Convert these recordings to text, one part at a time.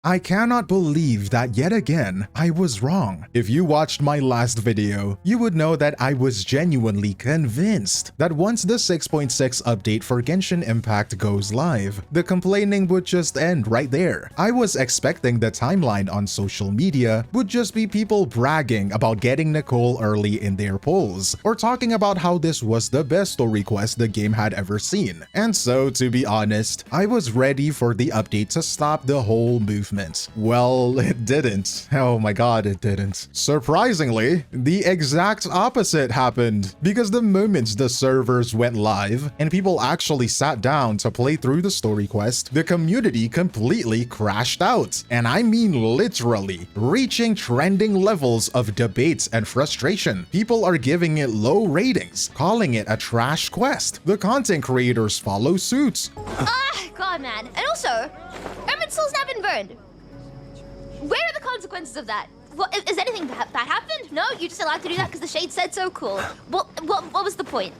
I cannot believe that yet again, I was wrong. If you watched my last video, you would know that I was genuinely convinced that once the 6.6 update for Genshin Impact goes live, the complaining would just end right there. I was expecting the timeline on social media would just be people bragging about getting Nicole early in their polls, or talking about how this was the best story quest the game had ever seen. And so, to be honest, I was ready for the update to stop the whole movement. Well, it didn't. Oh my god, it didn't. Surprisingly, the exact opposite happened, because the moment the servers went live and people actually sat down to play through the story quest, the community completely crashed out. And I mean literally, reaching trending levels of debates and frustration. People are giving it low ratings, calling it a trash quest. The content creators follow suit. God, man. And also, 𝗵𝗁 now been burned. Where are the consequences of that? What, is anything bad happened? No, you just allowed to do that because the Shade said so. Cool. What was the point?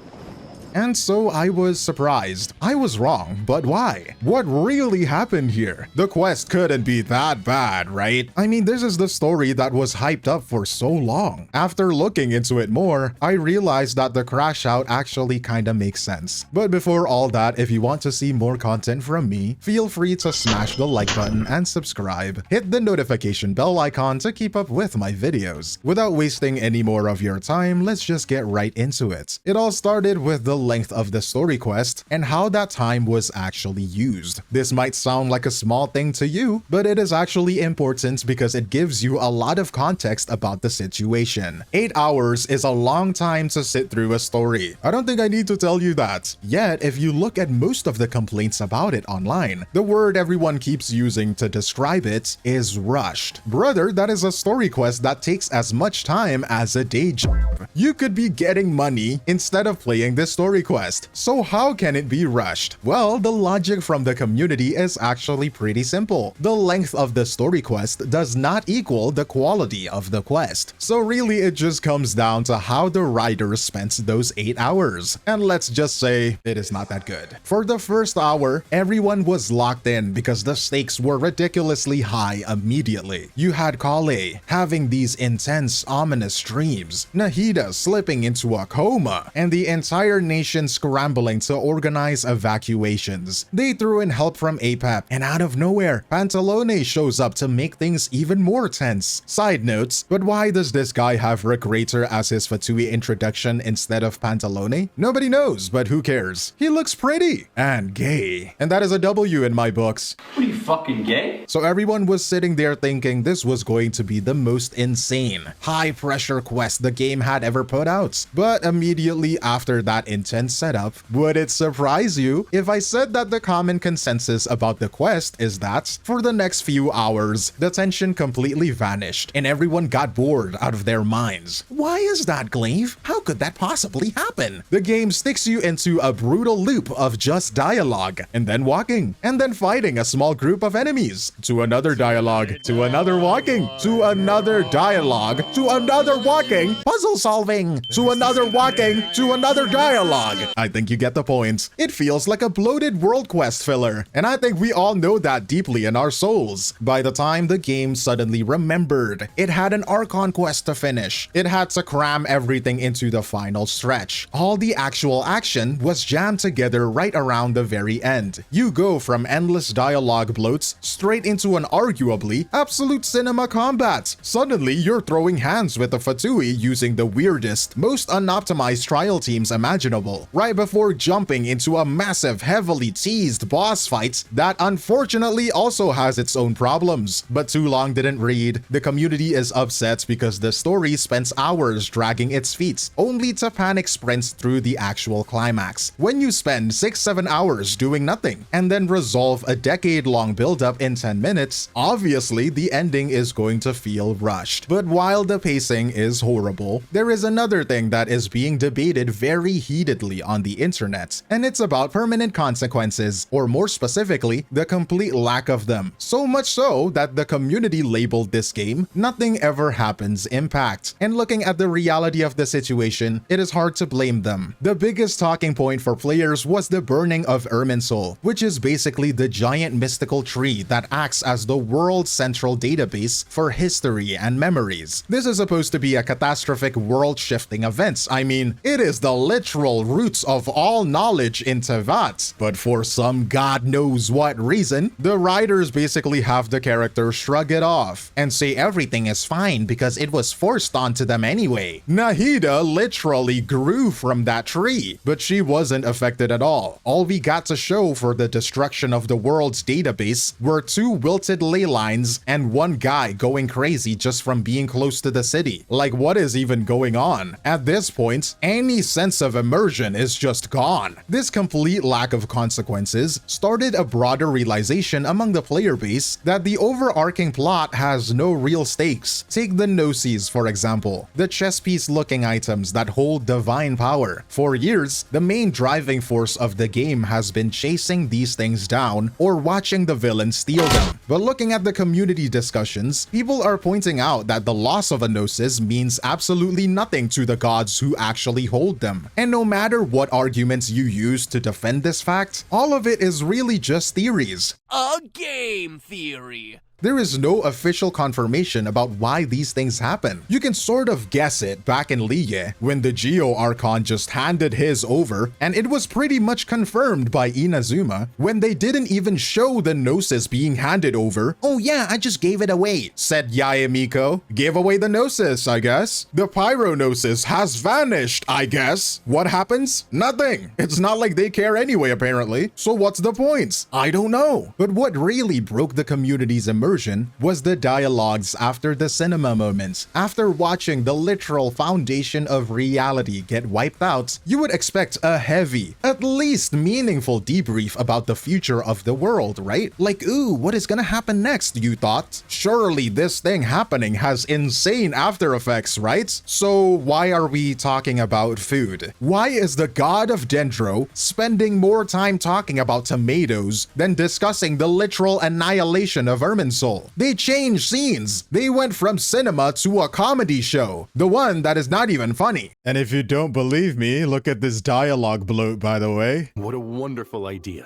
And so I was surprised. I was wrong, but why? What really happened here? The quest couldn't be that bad, right? I mean, this is the story that was hyped up for so long. After looking into it more, I realized that the crash out actually kinda makes sense. But before all that, if you want to see more content from me, feel free to smash the like button and subscribe. Hit the notification bell icon to keep up with my videos. Without wasting any more of your time, let's just get right into it. It all started with the length of the story quest and how that time was actually used. This might sound like a small thing to you, but it is actually important because it gives you a lot of context about the situation. 8 hours is a long time to sit through a story. I don't think I need to tell you that. Yet, if you look at most of the complaints about it online, the word everyone keeps using to describe it is rushed. Brother, that is a story quest that takes as much time as a day job. You could be getting money instead of playing this story quest. So how can it be rushed? Well, the logic from the community is actually pretty simple. The length of the story quest does not equal the quality of the quest. So really it just comes down to how the writers spent those 8 hours. And let's just say it is not that good. For the first hour, everyone was locked in because the stakes were ridiculously high immediately. You had 𝗖ญ่having these intense, ominous dreams, Nahida slipping into a coma, and the entire nation scrambling to organize evacuations. They threw in help from 𝗵𝗵, and out of nowhere, 𝗵𝗁𝗿𝗵𝗵 shows up to make things even more tense. Side notes, but why does this guy have 𝗔𝗏𝗄𝗏 as his 𝗵𝗐𝗏 introduction instead of 𝗵𝗁𝗿𝗵𝗏? Nobody knows, but who cares? He looks pretty and gay, and that is a W in my books. What, are you fucking gay? So everyone was sitting there thinking this was going to be the most insane, high-pressure quest the game had ever put out. But immediately after that intense setup, would it surprise you if I said that the common consensus about the quest is that for the next few hours, the tension completely vanished and everyone got bored out of their minds? Why is that, 𝗵𝗏𝗆ve? How could that possibly happen? The game sticks you into a brutal loop of just dialogue, and then walking, and then fighting a small group of enemies, to another dialogue, to another walking, to another dialogue, to another walking, puzzle solving, to another walking, to another dialogue. I think you get the point. It feels like a bloated world quest filler, and I think we all know that deeply in our souls. By the time the game suddenly remembered, it had an Archon quest to finish. It had to cram everything into the final stretch. All the actual action was jammed together right around the very end. You go from endless dialogue bloats straight into an arguably absolute cinema combat. Suddenly, you're throwing hands with the 𝗵𝗐𝗏 using the weirdest, most unoptimized trial teams imaginable, right before jumping into a massive, heavily teased boss fight that unfortunately also has its own problems. But too long didn't read. The community is upset because the story spends hours dragging its feet, only to panic sprint through the actual climax. When you spend 6-7 hours doing nothing, and then resolve a decade-long build-up in 10 minutes, obviously the ending is going to feel rushed. But while the pacing is horrible, there is another thing that is being debated very heatedly repeatedly on the internet, and it's about permanent consequences, or more specifically, the complete lack of them. So much so that the community labeled this game Nothing Ever Happens Impact. And looking at the reality of the situation, it is hard to blame them. The biggest talking point for players was the burning of 𝗼𝗵𝗁, which is basically the giant mystical tree that acts as the world's central database for history and memories. This is supposed to be a catastrophic world-shifting event. I mean, it is the literal roots of all knowledge in Teyvat. But for some god knows what reason, the writers basically have the characters shrug it off and say everything is fine because it was forced onto them anyway. Nahida literally grew from that tree, but she wasn't affected at all. All we got to show for the destruction of the world's database were 2 wilted ley lines and 1 guy going crazy just from being close to the city. Like, what is even going on? At this point, any sense of immersion is just gone. This complete lack of consequences started a broader realization among the player base that the overarching plot has no real stakes. Take the 𝗖cies, for example, the chess piece looking items that hold divine power. For years, the main driving force of the game has been chasing these things down or watching the villains steal them. But looking at the community discussions, people are pointing out that the loss of a 𝗖cies means absolutely nothing to the gods who actually hold them. And no matter what arguments you use to defend this fact, all of it is really just theories. A game theory. There is no official confirmation about why these things happen. You can sort of guess it back in 𝗖cie when the Geo Archon just handed his over, and it was pretty much confirmed by Inazuma when they didn't even show the 𝗖cies being handed over. "Oh yeah, I just gave it away," said Yae Miko. "Gave away the 𝗖cies, I guess. The Pyro 𝗖cies has vanished, I guess." What happens? Nothing. It's not like they care anyway, apparently. So what's the point? I don't know. But what really broke the community's immersion was the dialogues after the cinema moment. After watching the literal foundation of reality get wiped out, you would expect a heavy, at least meaningful debrief about the future of the world, right? Like, ooh, what is gonna happen next, you thought? Surely this thing happening has insane after effects, right? So why are we talking about food? Why is the god of Dendro spending more time talking about tomatoes than discussing the literal annihilation of 𝗼𝗁𝗁? They changed scenes. They went from cinema to a comedy show, the one that is not even funny. And if you don't believe me, look at this dialogue bloat, by the way. What a wonderful idea.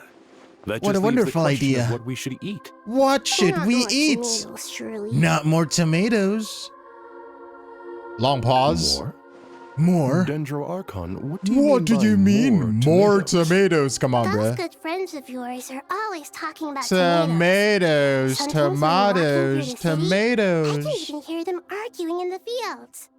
That What just a leaves the wonderful question of idea. what we should eat. What should Not we more eat? tomatoes, surely. Not more tomatoes. Long pause. More? More? Dendro Archon, what do you What do you mean? More tomatoes? Come on, Those bruh. good friends of yours are always talking about tomatoes. Tomatoes, Sometimes when we're walking through the tomatoes, city, I tomatoes. can even hear them arguing in the fields.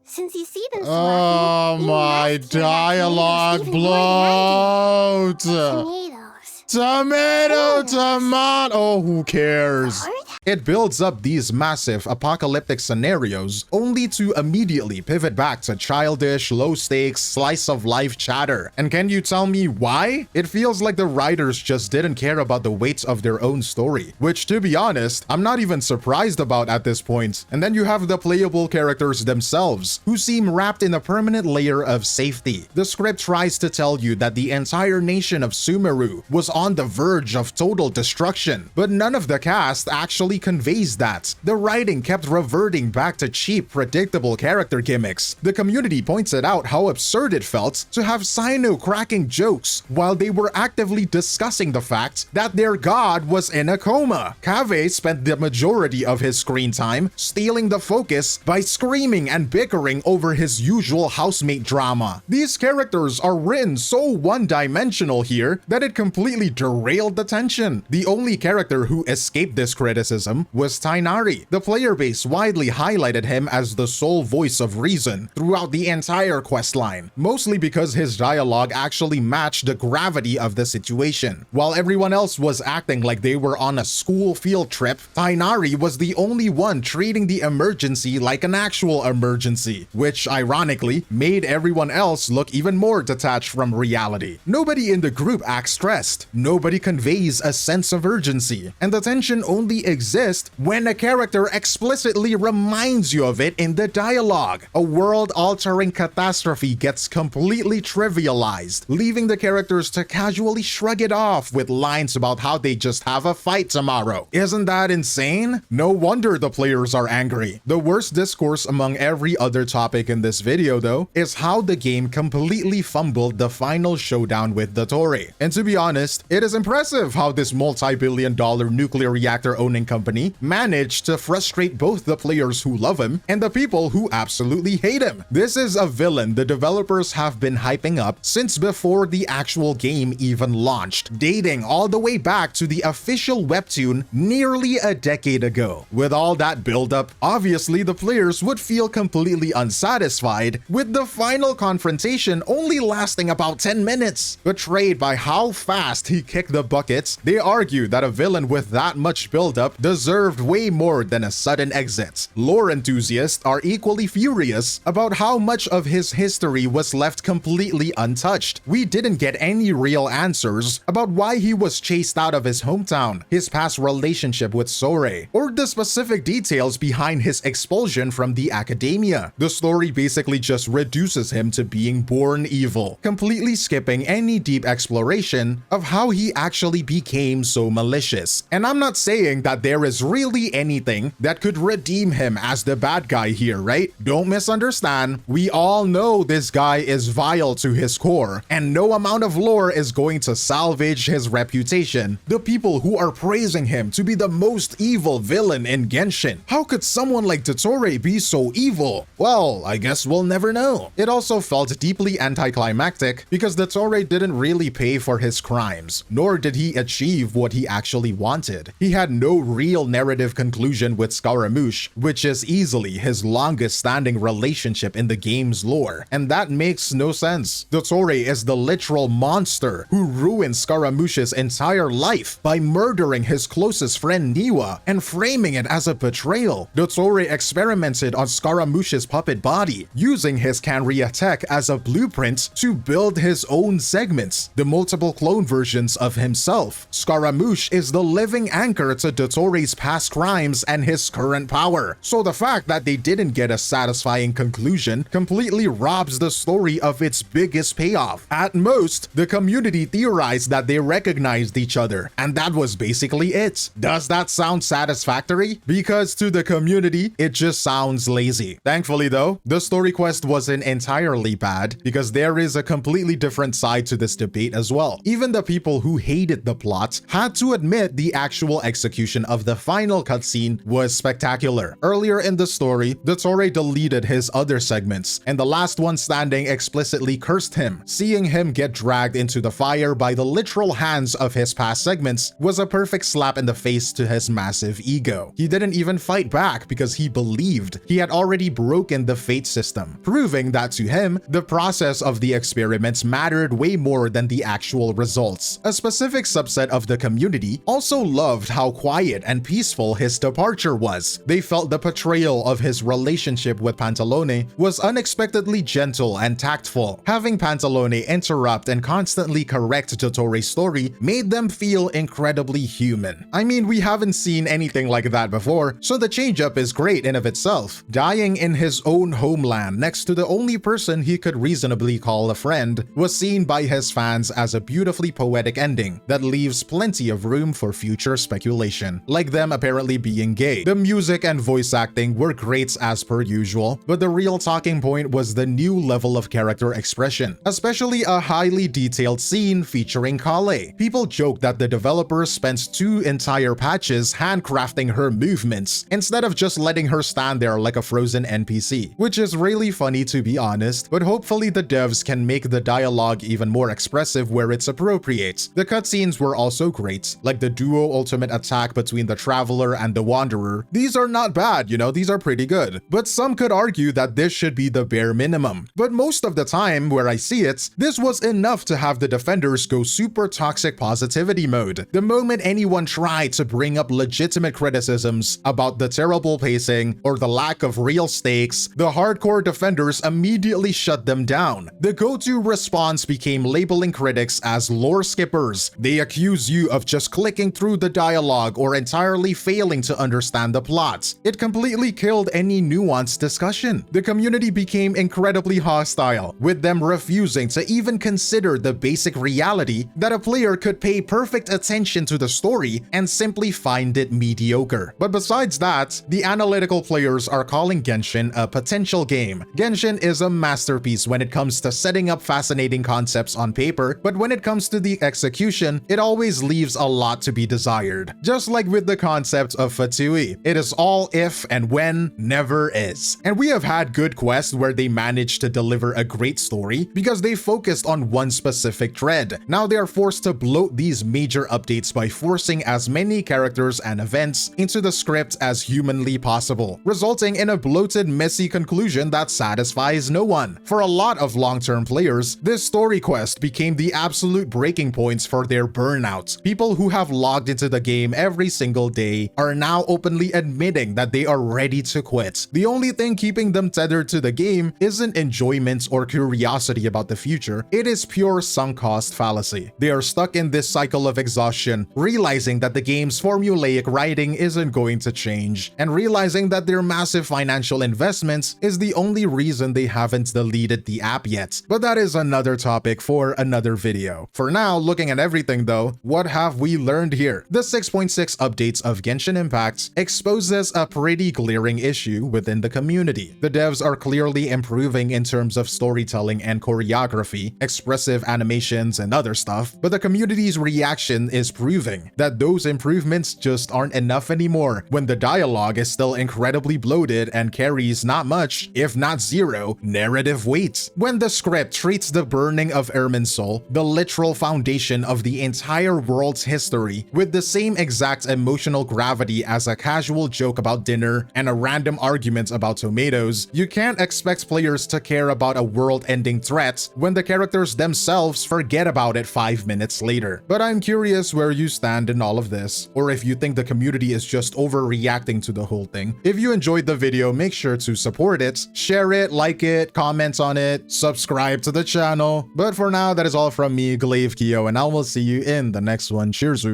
Since you see them so Oh often, you my must care about dialogue tomatoes even more than I bloat. do. Tomatoes. Tomato, tomato. Oh, who cares? Lord? It builds up these massive apocalyptic scenarios only to immediately pivot back to childish, low-stakes, slice-of-life chatter. And can you tell me why? It feels like the writers just didn't care about the weight of their own story, which, to be honest, I'm not even surprised about at this point. And then you have the playable characters themselves, who seem wrapped in a permanent layer of safety. The script tries to tell you that the entire nation of Sumeru was on the verge of total destruction, but none of the cast actually conveys that. The writing kept reverting back to cheap, predictable character gimmicks. The community pointed out how absurd it felt to have Cyno cracking jokes while they were actively discussing the fact that their god was in a coma. Kaveh spent the majority of his screen time stealing the focus by screaming and bickering over his usual housemate drama. These characters are written so one-dimensional here that it completely derailed the tension. The only character who escaped this criticism was Tighnari. The player base widely highlighted him as the sole voice of reason throughout the entire questline, mostly because his dialogue actually matched the gravity of the situation. While everyone else was acting like they were on a school field trip, Tighnari was the only one treating the emergency like an actual emergency, which ironically made everyone else look even more detached from reality. Nobody in the group acts stressed, nobody conveys a sense of urgency, and the tension only exists exist when a character explicitly reminds you of it in the dialogue. A world-altering catastrophe gets completely trivialized, leaving the characters to casually shrug it off with lines about how they just have a fight tomorrow. Isn't that insane? No wonder the players are angry. The worst discourse among every other topic in this video, though, is how the game completely fumbled the final showdown with 𝗖𝗏𝗏. And to be honest, it is impressive how this multi-billion-dollar nuclear reactor-owning company managed to frustrate both the players who love him and the people who absolutely hate him. This is a villain the developers have been hyping up since before the actual game even launched, dating all the way back to the official webtoon nearly a decade ago. With all that build-up, obviously the players would feel completely unsatisfied with the final confrontation only lasting about 10 minutes. Betrayed by how fast he kicked the buckets, they argue that a villain with that much build-up deserved way more than a sudden exit. Lore enthusiasts are equally furious about how much of his history was left completely untouched. We didn't get any real answers about why he was chased out of his hometown, his past relationship with 𝗖𝗏𝗏𝗵𝘁, or the specific details behind his expulsion from the academia. The story basically just reduces him to being born evil, completely skipping any deep exploration of how he actually became so malicious. And I'm not saying that there is really anything that could redeem him as the bad guy here, right? Don't misunderstand. We all know this guy is vile to his core, and no amount of lore is going to salvage his reputation. The people who are praising him to be the most evil villain in Genshin. How could someone like 𝗖𝗏𝗏𝗵𝘁 be so evil? Well, I guess we'll never know. It also felt deeply anticlimactic because 𝗖𝗏𝗏𝗵𝘁 didn't really pay for his crimes, nor did he achieve what he actually wanted. He had no real narrative conclusion with 𝗖𝗏𝗏𝗵𝘁, which is easily his longest standing relationship in the game's lore, and that makes no sense. 𝗖𝗏𝗏𝗵𝘁 is the literal monster who ruined 𝗖𝗏𝗏𝗵𝘁's entire life by murdering his closest friend 𝗍 and framing it as a betrayal. 𝗖𝗏𝗏𝗵𝘁 experimented on 𝗖𝗏𝗏𝗵𝘁's puppet body, using his Canria tech as a blueprint to build his own segments, the multiple clone versions of himself. 𝗖𝗏𝗏𝗵𝘁 is the living anchor to 𝗖𝗏𝗏𝗵𝘁's past crimes and his current power. So the fact that they didn't get a satisfying conclusion completely robs the story of its biggest payoff. At most, the community theorized that they recognized each other, and that was basically it. Does that sound satisfactory? Because to the community, it just sounds lazy. Thankfully though, the story quest wasn't entirely bad, because there is a completely different side to this debate as well. Even the people who hated the plot had to admit the actual execution of the final cutscene was spectacular. Earlier in the story, 𝗖𝗏𝗏𝗵𝘁 deleted his other segments, and the last one standing explicitly cursed him. Seeing him get dragged into the fire by the literal hands of his past segments was a perfect slap in the face to his massive ego. He didn't even fight back because he believed he had already broken the fate system, proving that to him, the process of the experiments mattered way more than the actual results. A specific subset of the community also loved how quiet and peaceful his departure was. They felt the portrayal of his relationship with Pantalone was unexpectedly gentle and tactful. Having Pantalone interrupt and constantly correct 𝗖𝗏𝗏𝗵𝘁's story made them feel incredibly human. I mean, we haven't seen anything like that before, so the change-up is great in of itself. Dying in his own homeland next to the only person he could reasonably call a friend was seen by his fans as a beautifully poetic ending that leaves plenty of room for future speculation, like them apparently being gay. The music and voice acting were great as per usual, but the real talking point was the new level of character expression, especially a highly detailed scene featuring 𝗏𝗏𝗏𝗏𝗏. People joke that the developers spent 2 entire patches handcrafting her movements instead of just letting her stand there like a frozen NPC, which is really funny to be honest, but hopefully the devs can make the dialogue even more expressive where it's appropriate. The cutscenes were also great, like the duo ultimate attack between the Traveler and the Wanderer. These are not bad, you know, these are pretty good. But some could argue that this should be the bare minimum. But most of the time where I see it, this was enough to have the defenders go super toxic positivity mode. The moment anyone tried to bring up legitimate criticisms about the terrible pacing or the lack of real stakes, the hardcore defenders immediately shut them down. The go-to response became labeling critics as lore skippers. They accuse you of just clicking through the dialogue or entirely entirely failing to understand the plots. It completely killed any nuanced discussion. The community became incredibly hostile, with them refusing to even consider the basic reality that a player could pay perfect attention to the story and simply find it mediocre. But besides that, the analytical players are calling Genshin a potential game. Genshin is a masterpiece when it comes to setting up fascinating concepts on paper, but when it comes to the execution, it always leaves a lot to be desired. Just like with the concept of 𝗖cie, it is all if and when, never is. And we have had good quests where they managed to deliver a great story because they focused on one specific thread. Now they are forced to bloat these major updates by forcing as many characters and events into the script as humanly possible, resulting in a bloated, messy conclusion that satisfies no one. For a lot of long-term players, this story quest became the absolute breaking points for their burnout. People who have logged into the game every single day are now openly admitting that they are ready to quit. The only thing keeping them tethered to the game isn't enjoyment or curiosity about the future, it is pure sunk cost fallacy. They are stuck in this cycle of exhaustion, realizing that the game's formulaic writing isn't going to change, and realizing that their massive financial investments is the only reason they haven't deleted the app yet. But that is another topic for another video. For now, looking at everything though, what have we learned here? The 6.6 updates of Genshin Impact exposes a pretty glaring issue within the community. The devs are clearly improving in terms of storytelling and choreography, expressive animations, and other stuff, but the community's reaction is proving that those improvements just aren't enough anymore when the dialogue is still incredibly bloated and carries not much, if not zero, narrative weight. When the script treats the burning of 𝗖𝗵𝗁, the literal foundation of the entire world's history, with the same exact emotional gravity as a casual joke about dinner and a random argument about tomatoes, you can't expect players to care about a world-ending threat when the characters themselves forget about it 5 minutes later. But I'm curious where you stand in all of this, or if you think the community is just overreacting to the whole thing. If you enjoyed the video, make sure to support it, share it, like it, comment on it, subscribe to the channel. But for now, that is all from me, 𝗖𝗍𝗆𝗆, and I will see you in the next one. Cheers!